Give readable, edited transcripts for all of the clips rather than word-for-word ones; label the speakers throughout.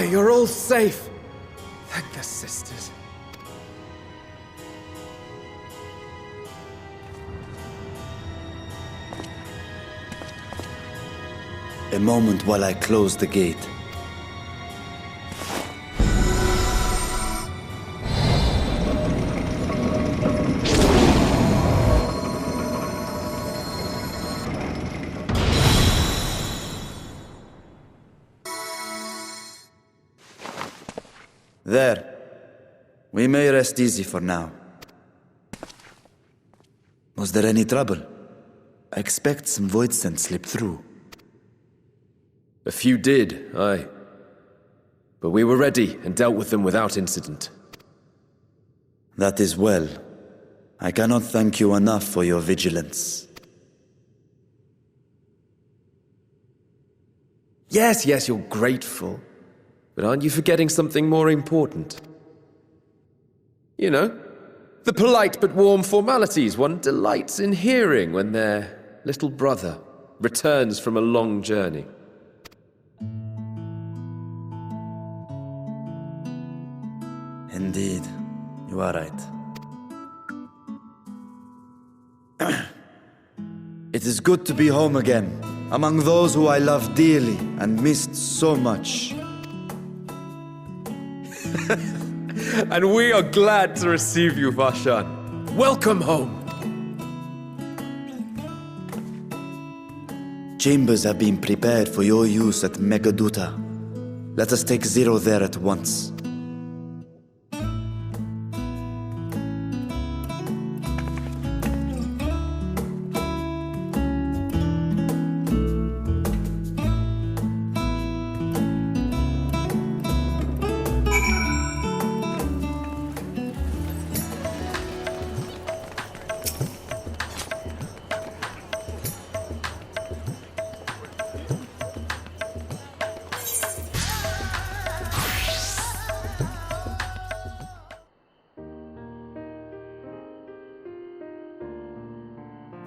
Speaker 1: You're all safe. Thank the sisters.
Speaker 2: A moment while I close the gate. There. We may rest easy for now. Was there any trouble? I expect some void scent slipped through.
Speaker 1: A few did, aye. But we were ready and dealt with them without incident.
Speaker 2: That is well. I cannot thank you enough for your vigilance.
Speaker 1: Yes, you're grateful. But aren't you forgetting something more important? You know, the polite but warm formalities one delights in hearing when their little brother returns from a long journey.
Speaker 2: Indeed, you are right. It is good to be home again, among those who I love dearly and missed so much.
Speaker 1: And we are glad to receive you, Vashan. Welcome home.
Speaker 2: Chambers have been prepared for your use at Megaduta. Let us take Zero there at once.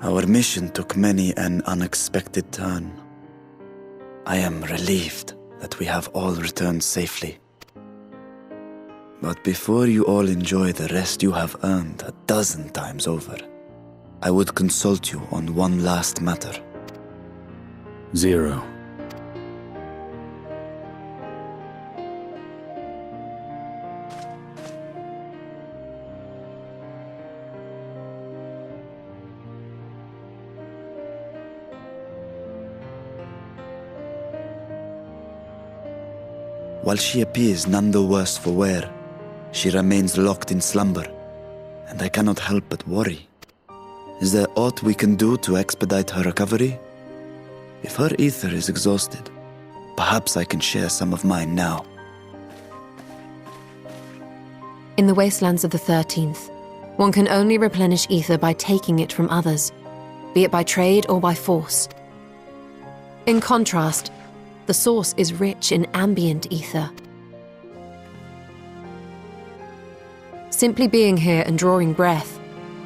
Speaker 2: Our mission took many an unexpected turn. I am relieved that we have all returned safely. But before you all enjoy the rest you have earned 12 times over, I would consult you on one last matter.
Speaker 3: Zero.
Speaker 2: While she appears none the worse for wear, she remains locked in slumber, and I cannot help but worry. Is there aught we can do to expedite her recovery? If her ether is exhausted, perhaps I can share some of mine now.
Speaker 3: In the wastelands of the 13th, one can only replenish ether by taking it from others, be it by trade or by force. In contrast, the source is rich in ambient ether. Simply being here and drawing breath,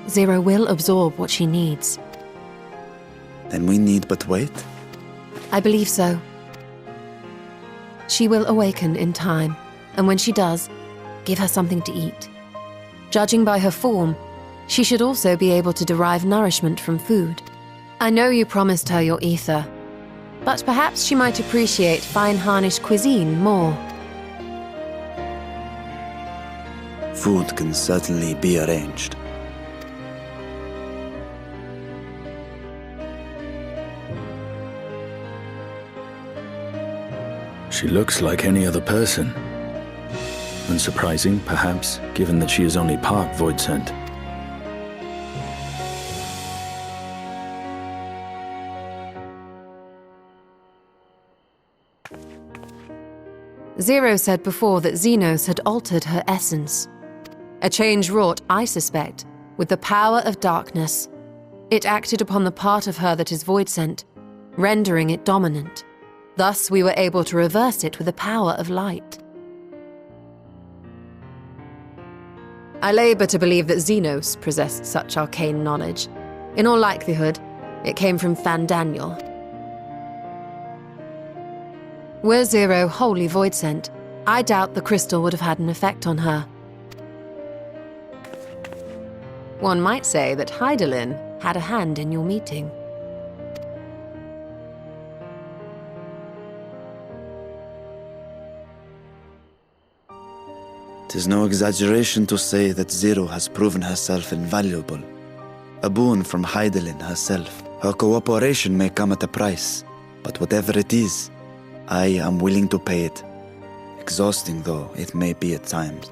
Speaker 3: Zero will absorb what she needs.
Speaker 2: Then we need but wait?
Speaker 3: I believe so. She will awaken in time, and when she does, give her something to eat. Judging by her form, she should also be able to derive nourishment from food. I know you promised her your ether, but perhaps she might appreciate fine harnished cuisine more.
Speaker 2: Food can certainly be arranged.
Speaker 4: She looks like any other person. Unsurprising, perhaps, given that she is only part void-sent.
Speaker 3: Zero said before that Xenos had altered her essence. A change wrought, I suspect, with the power of darkness. It acted upon the part of her that is void-sent, rendering it dominant. Thus we were able to reverse it with the power of light. I labour to believe that Xenos possessed such arcane knowledge. In all likelihood, it came from Fandaniel. Were Zero wholly void-sent, I doubt the crystal would have had an effect on her. One might say that Hydaelyn had a hand in your meeting.
Speaker 2: 'Tis no exaggeration to say that Zero has proven herself invaluable. A boon from Hydaelyn herself. Her cooperation may come at a price, but whatever it is, I am willing to pay it. Exhausting though it may be at times.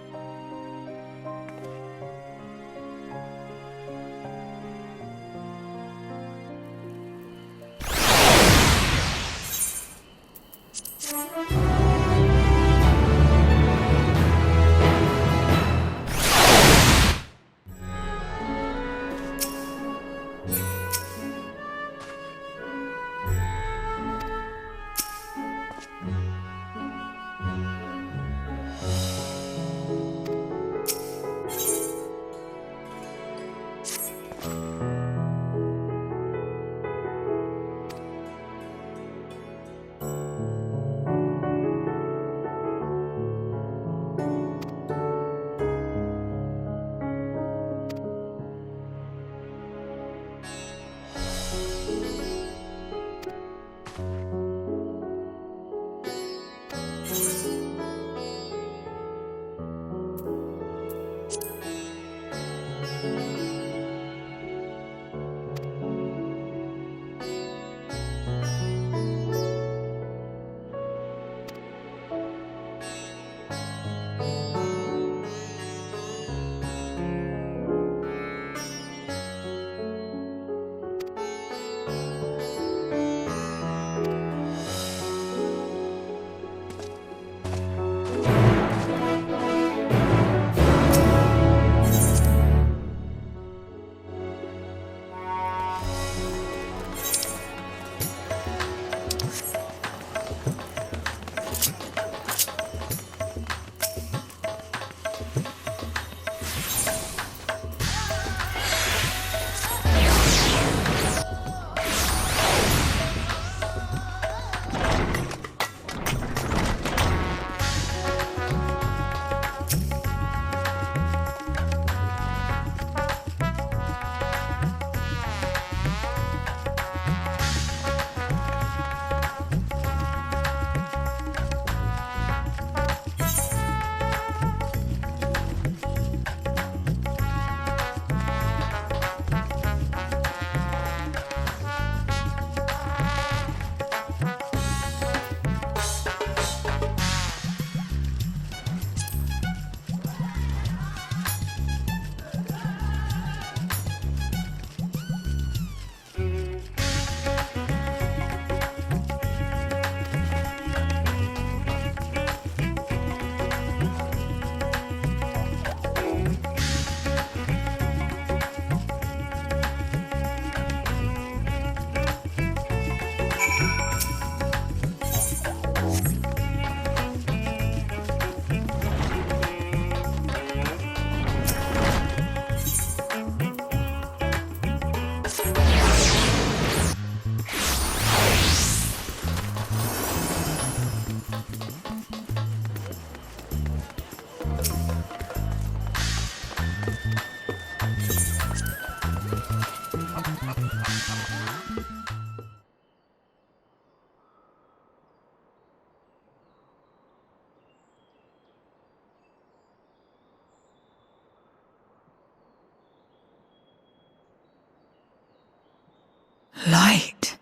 Speaker 5: Light.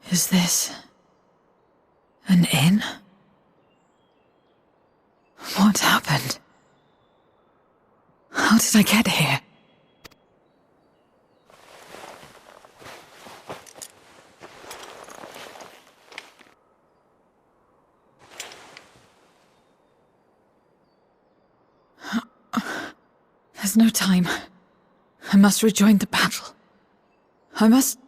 Speaker 5: Is this an inn? What happened? How did I get here? There's no time. I must rejoin the battle. I must...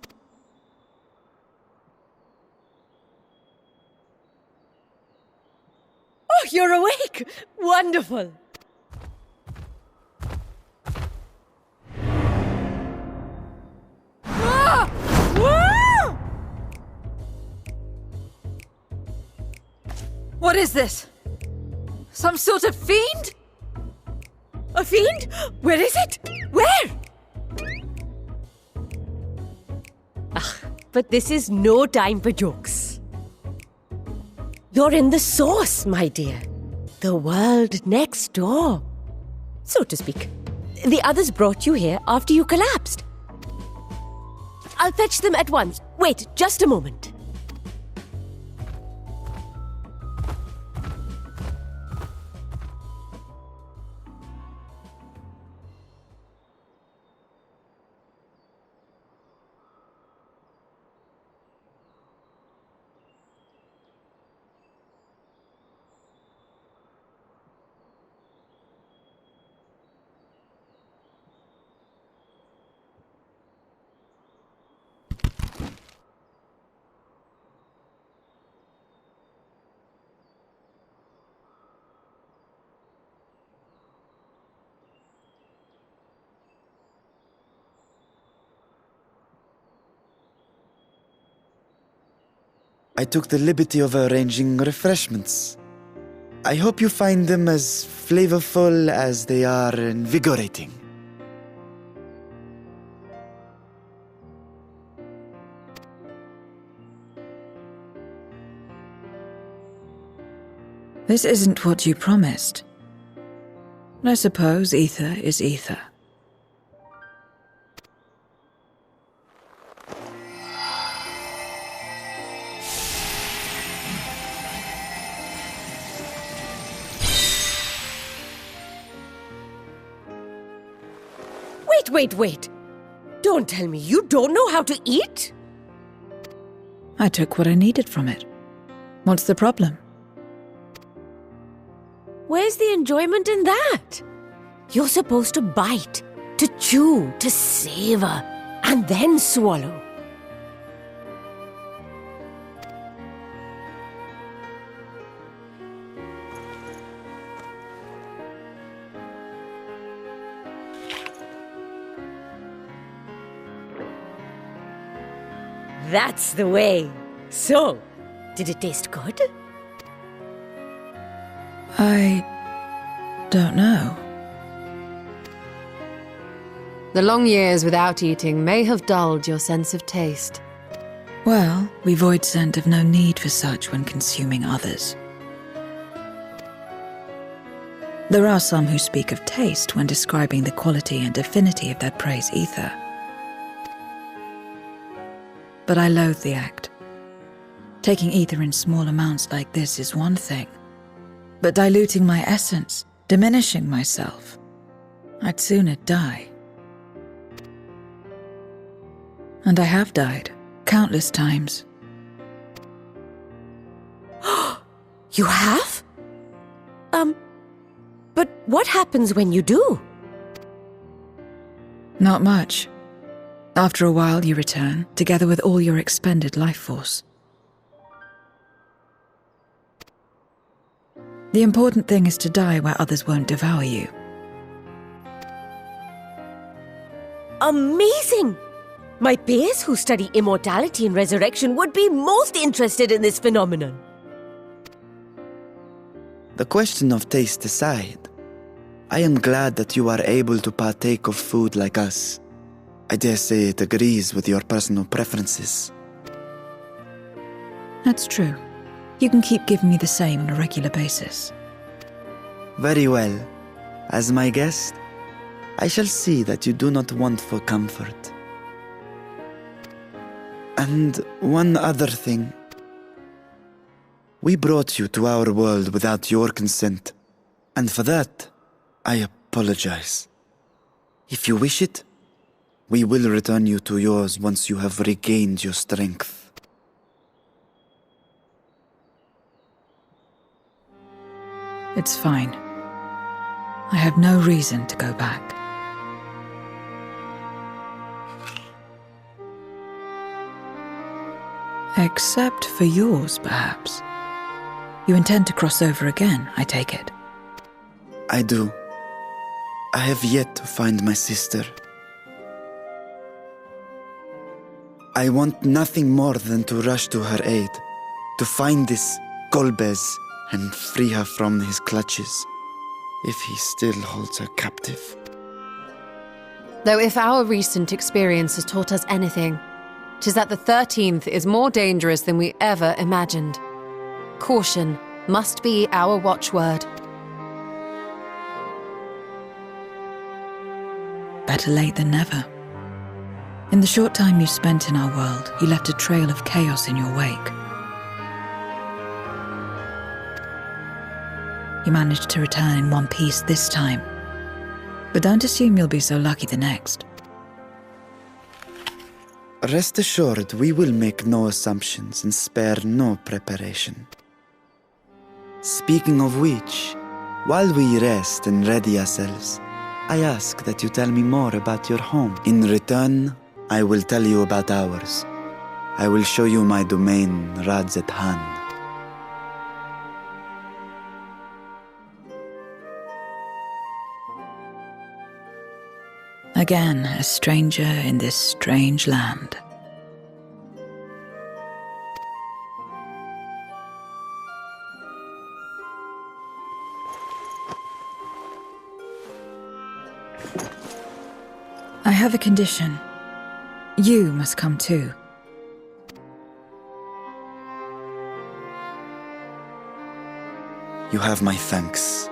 Speaker 6: Oh, you're awake! Wonderful! Ah! Ah!
Speaker 5: What is this? Some sort of fiend?
Speaker 6: A fiend? Where is it? Where? But this is no time for jokes. You're in the source, my dear. The world next door. So to speak. The others brought you here after you collapsed. I'll fetch them at once. Wait, just a moment.
Speaker 2: I took the liberty of arranging refreshments. I hope you find them as flavorful as they are invigorating.
Speaker 5: This isn't what you promised. I suppose ether is ether.
Speaker 6: Wait. Don't tell me you don't know how to eat?
Speaker 5: I took what I needed from it. What's the problem?
Speaker 6: Where's the enjoyment in that? You're supposed to bite, to chew, to savor, and then swallow. That's the way. So, did it taste good?
Speaker 5: I don't know.
Speaker 3: The long years without eating may have dulled your sense of taste.
Speaker 5: Well, we void scent have no need for such when consuming others. There are some who speak of taste when describing the quality and affinity of their praise ether. But I loathe the act. Taking ether in small amounts like this is one thing. But diluting my essence, diminishing myself, I'd sooner die. And I have died, countless times.
Speaker 6: You have? But what happens when you do?
Speaker 5: Not much. After a while you return, together with all your expended life force. The important thing is to die where others won't devour you.
Speaker 6: Amazing! My peers who study immortality and resurrection would be most interested in this phenomenon.
Speaker 2: The question of taste aside, I am glad that you are able to partake of food like us. I dare say it agrees with your personal preferences.
Speaker 5: That's true. You can keep giving me the same on a regular basis.
Speaker 2: Very well. As my guest, I shall see that you do not want for comfort. And one other thing. We brought you to our world without your consent, and for that, I apologize. If you wish it, we will return you to yours once you have regained your strength.
Speaker 5: It's fine. I have no reason to go back. Except for yours, perhaps. You intend to cross over again, I take it.
Speaker 2: I do. I have yet to find my sister. I want nothing more than to rush to her aid, to find this Golbez and free her from his clutches, if he still holds her captive.
Speaker 3: Though if our recent experience has taught us anything, 'tis that the 13th is more dangerous than we ever imagined. Caution must be our watchword.
Speaker 5: Better late than never. In the short time you spent in our world, you left a trail of chaos in your wake. You managed to return in one piece this time, but don't assume you'll be so lucky the next.
Speaker 2: Rest assured, we will make no assumptions and spare no preparation. Speaking of which, while we rest and ready ourselves, I ask that you tell me more about your home. In return, I will tell you about ours. I will show you my domain, Radzet Han.
Speaker 5: Again, a stranger in this strange land. I have a condition. You must come too.
Speaker 2: You have my thanks.